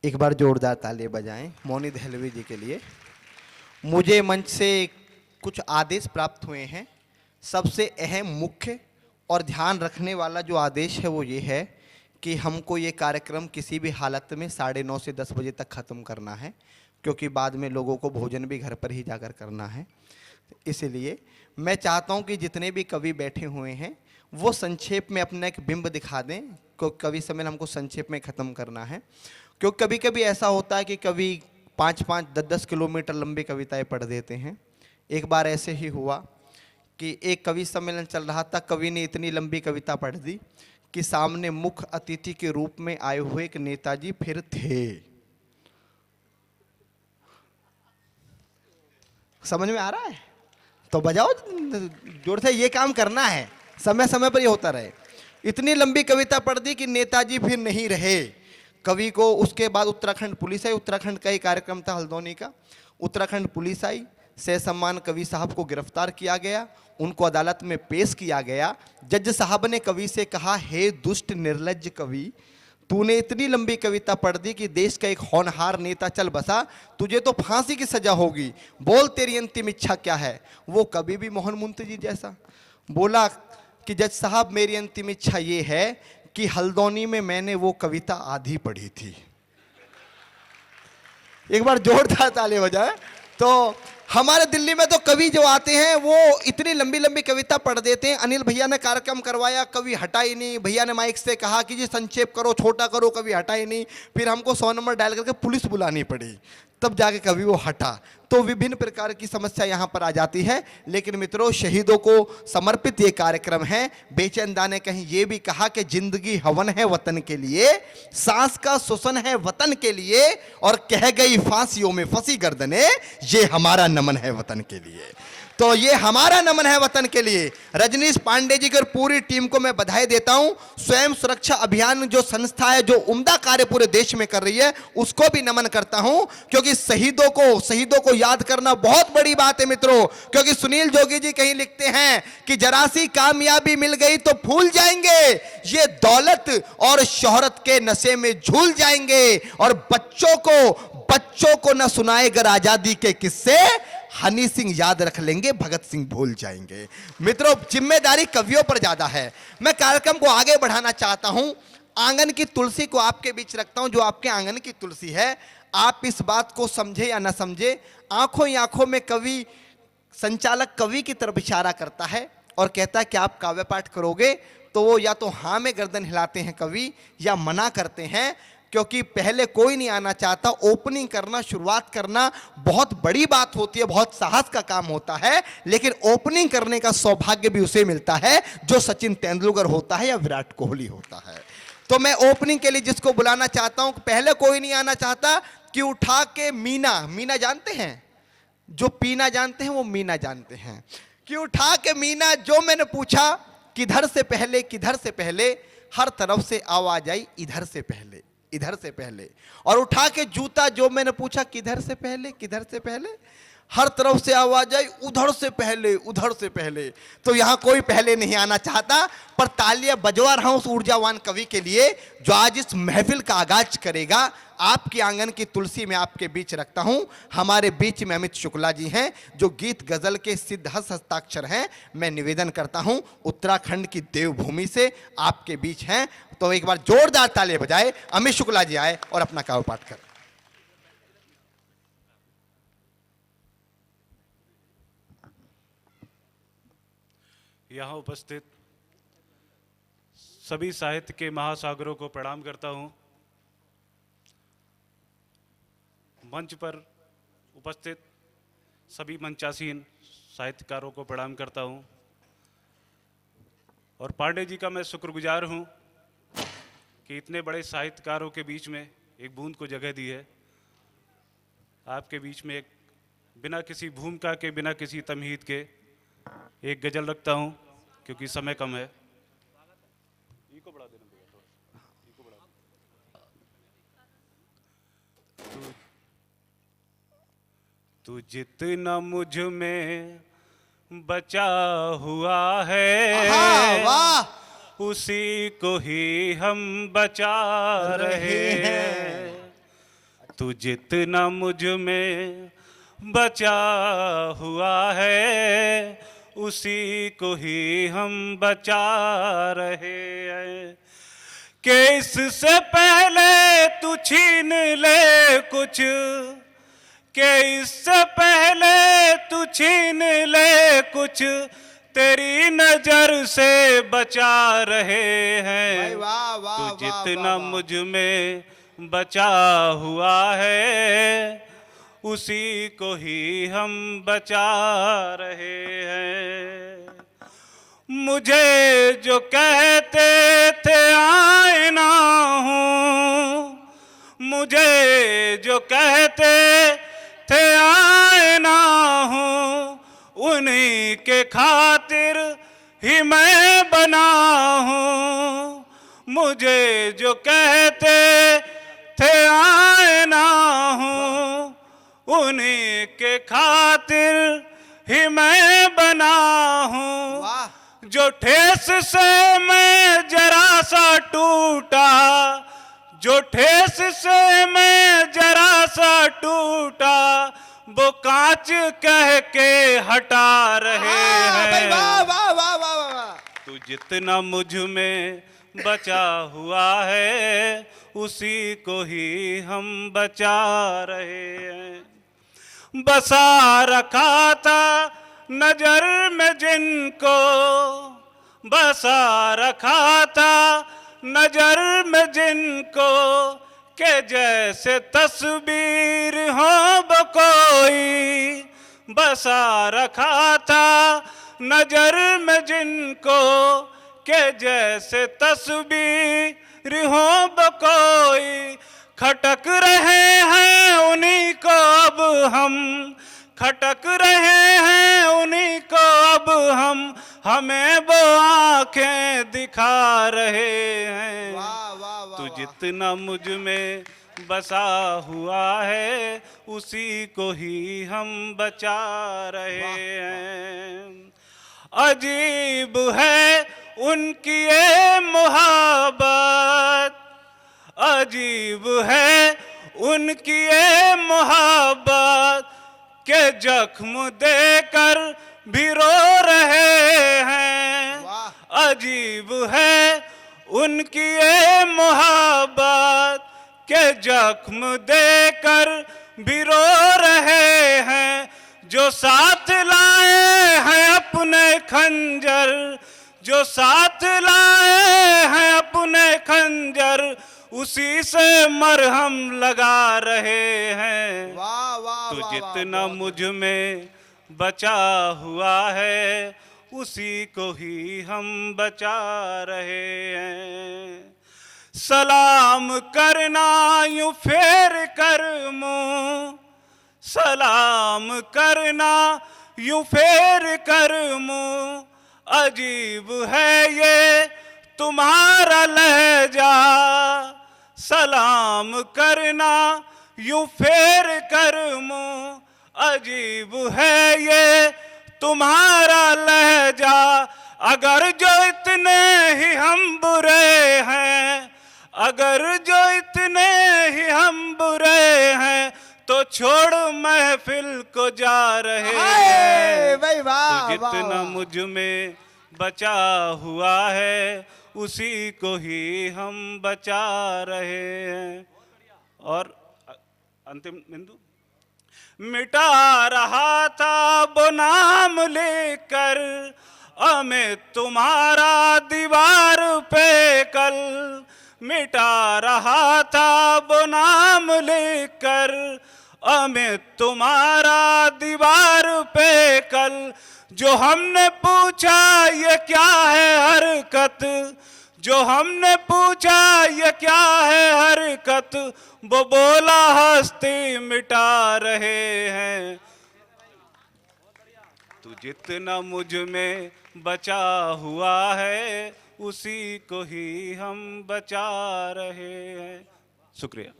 एक बार जोरदार ताली बजाएं मौनी दहलवी जी के लिए। मुझे मंच से कुछ आदेश प्राप्त हुए हैं। सबसे अहम, मुख्य और ध्यान रखने वाला जो आदेश है वो ये है कि हमको ये कार्यक्रम किसी भी हालत में 9:30 से 10 बजे तक ख़त्म करना है, क्योंकि बाद में लोगों को भोजन भी घर पर ही जाकर करना है। इसलिए मैं चाहता हूँ कि जितने भी कवि बैठे हुए हैं वो संक्षेप में अपना एक बिंब दिखा दें, क्योंकि कवि सम्मेलन हमको संक्षेप में ख़त्म करना है। क्योंकि कभी कभी ऐसा होता है कि कवि 5-5, 10-10 किलोमीटर लंबी कविताएं पढ़ देते हैं। एक बार ऐसे ही हुआ कि एक कवि सम्मेलन चल रहा था, कवि ने इतनी लंबी कविता पढ़ दी कि सामने मुख्य अतिथि के रूप में आए हुए एक नेताजी फिर थे। समझ में आ रहा है? तो बजाओ जोर से, ये काम करना है, समय समय पर ये होता रहे। इतनी लंबी कविता पढ़ दी कि नेताजी फिर नहीं रहे। कवि को उसके बाद उत्तराखंड पुलिस आई, उत्तराखंड का ही कार्यक्रम था हल्द्वानी का। उत्तराखंड पुलिस आई, ससम्मान कवि साहब को गिरफ्तार किया गया, उनको अदालत में पेश किया गया। जज साहब ने कवि से कहा, हे दुष्ट निर्लज्ज कवि, तूने इतनी लंबी कविता पढ़ दी कि देश का एक होनहार नेता चल बसा, तुझे तो फांसी की सजा होगी, बोल तेरी अंतिम इच्छा क्या है। वो कभी भी मोहन मुंतजी जैसा बोला कि जज साहब मेरी अंतिम इच्छा ये है कि हल्द्वानी में मैंने वो कविता आधी पढ़ी थी। एक बार जोरदार ताली बजाए। तो हमारे दिल्ली में तो कवि जो आते हैं वो इतनी लंबी लंबी कविता पढ़ देते हैं। अनिल भैया ने कार्यक्रम करवाया, कवि हटा ही नहीं। भैया ने माइक से कहा कि जी संक्षेप करो, छोटा करो, कवि हटा ही नहीं। फिर हमको 100 नंबर डायल करके पुलिस बुलानी पड़ी, तब जाके कभी वो हटा। तो विभिन्न प्रकार की समस्या यहाँ पर आ जाती है। लेकिन मित्रों, शहीदों को समर्पित ये कार्यक्रम है। बेचैनदा ने कहीं ये भी कहा कि जिंदगी हवन है वतन के लिए, सांस का श्वसन है वतन के लिए, और कह गई फांसियों में फंसी गर्दने, ये हमारा नमन है वतन के लिए। तो ये हमारा नमन है वतन के लिए। रजनीश पांडे जी की और पूरी टीम को मैं बधाई देता हूं। स्वयं सुरक्षा अभियान जो संस्था है, जो उम्दा कार्य पूरे देश में कर रही है, उसको भी नमन करता हूं, क्योंकि शहीदों को याद करना बहुत बड़ी बात है मित्रों। क्योंकि सुनील जोगी जी कहीं लिखते हैं कि जरा सी कामयाबी मिल गई तो भूल जाएंगे, ये दौलत और शोहरत के नशे में झूल जाएंगे, और बच्चों को न सुनाएगा आजादी के किस्से, हनी सिंह याद रख लेंगे, भगत सिंह भूल जाएंगे। मित्रों, जिम्मेदारी कवियों पर ज्यादा है। मैं कार्यक्रम को आगे बढ़ाना चाहता हूं। आंगन की तुलसी को आपके बीच रखता हूं। जो आपके आंगन की तुलसी है, आप इस बात को समझे या ना समझे, आंखों ही आंखों में कवि, संचालक कवि की तरफ इशारा करता है और कहता है कि आप काव्य पाठ करोगे। तो वो या तो हाँ में गर्दन हिलाते हैं कवि, या मना करते हैं, क्योंकि पहले कोई नहीं आना चाहता। ओपनिंग करना, शुरुआत करना बहुत बड़ी बात होती है, बहुत साहस का काम होता है। लेकिन ओपनिंग करने का सौभाग्य भी उसे मिलता है जो सचिन तेंदुलकर होता है या विराट कोहली होता है। तो मैं ओपनिंग के लिए जिसको बुलाना चाहता हूं, पहले कोई नहीं आना चाहता कि उठा के मीना जानते हैं, जो पीना जानते हैं वो मीना जानते हैं, कि उठा के मीना, जो मैंने पूछा किधर से पहले, हर तरफ से आवाज आई इधर से पहले। और उठा के जूता, जो मैंने पूछा किधर से पहले, हर तरफ से आवाज आई उधर से पहले। तो यहां कोई पहले नहीं आना चाहता, पर तालियां बजवा रहा हूं उस ऊर्जावान कवि के लिए जो आज इस महफिल का आगाज करेगा। आपकी आंगन की तुलसी में आपके बीच रखता हूं। हमारे बीच में अमित शुक्ला जी हैं, जो गीत गजल के सिद्ध हस्ताक्षर हैं। मैं निवेदन करता हूं, उत्तराखंड की देवभूमि से आपके बीच हैं। तो एक बार जोरदार ताली बजाए, अमित शुक्ला जी आए और अपना काव्य पाठ कर। यहाँ उपस्थित सभी साहित्य के महासागरों को प्रणाम करता हूँ। मंच पर उपस्थित सभी मंचासीन साहित्यकारों को प्रणाम करता हूँ। और पांडे जी का मैं शुक्रगुजार हूँ कि इतने बड़े साहित्यकारों के बीच में एक बूंद को जगह दी है। आपके बीच में एक बिना किसी भूमिका के, बिना किसी तमहीद के एक गजल रखता हूँ, क्योंकि समय कम है। इको बढ़ा देना भैया, थोड़ा इको बढ़ा। तू जितना मुझ में बचा हुआ है, वाह, उसी को ही हम बचा रहे हैं। तू जितना मुझ में बचा हुआ है उसी को ही हम बचा रहे हैं। कि इससे पहले तू छीन ले कुछ, कि इससे पहले तू छीन ले कुछ, तेरी नजर से बचा रहे हैं। भाई वाह वाह तू वाह, जितना वाह, वाह। मुझ में बचा हुआ है उसी को ही हम बचा रहे हैं। मुझे जो कहते थे आईना हूँ, मुझे जो कहते थे आईना हूँ, उन्हीं के खातिर ही मैं बना हूँ। मुझे जो कहते थे आईना हूँ, उन्हीं के खातिर ही मैं बना हूँ। वाह जो ठेस से मैं जरा सा टूटा, जो ठेस से मैं जरा सा टूटा, वो कांच कह के हटा रहे हाँ, भाई हैं। वाह वाह वाह वाह वाह वाह। तू जितना मुझ में बचा हुआ है उसी को ही हम बचा रहे हैं। बसा रखा था नजर में जिनको, बसा रखा था नजर में जिनको, के जैसे तस्वीर हो वो कोई। बसा रखा था नजर में जिनको, के जैसे तस्वीर हो वो कोई। खटक रहे हैं उन्हीं को अब हम, खटक रहे हैं उन्हीं को अब हम, हमें वो आंखें दिखा रहे हैं। वाह वाह वाह तू वाह। जितना मुझ में बसा हुआ है उसी को ही हम बचा रहे हैं। अजीब है उनकी ये मोहब्बत, अजीब है उनकी ये मोहब्बत, के जख्म देकर भी रो रहे हैं। वाह। अजीब है उनकी ये मोहब्बत, के जख्म देकर भी रो रहे हैं। जो साथ लाए हैं अपने खंजर, जो साथ लाए हैं अपने खंजर, उसी से मरहम लगा रहे हैं। वाह वाह तू वाह, जितना वाह, मुझ में बचा हुआ है उसी को ही हम बचा रहे हैं। सलाम करना यूं फेर कर मुंह, सलाम करना यूं फेर कर मुंह, अजीब है ये तुम्हारा लहजा। सलाम करना यूं फेर कर मुंह, अजीब है ये तुम्हारा लहजा। अगर जो इतने ही हम बुरे हैं, अगर जो इतने ही हम बुरे हैं, तो छोड़ महफिल को जा रहे हैं। भाई वाह तो जितना वाह। मुझ में बचा हुआ है उसी को ही हम बचा रहे हैं। और अंतिम बिंदु, मिटा रहा था वो नाम लेकर हमें तुम्हारा दीवार पे कल, मिटा रहा था वो नाम लेकर हमें तुम्हारा दीवार पे कल। जो हमने पूछा ये क्या है हरकत, जो हमने पूछा ये क्या है हरकत, वो बोला हस्ती मिटा रहे हैं। तू जितना मुझ में बचा हुआ है उसी को ही हम बचा रहे हैं। शुक्रिया।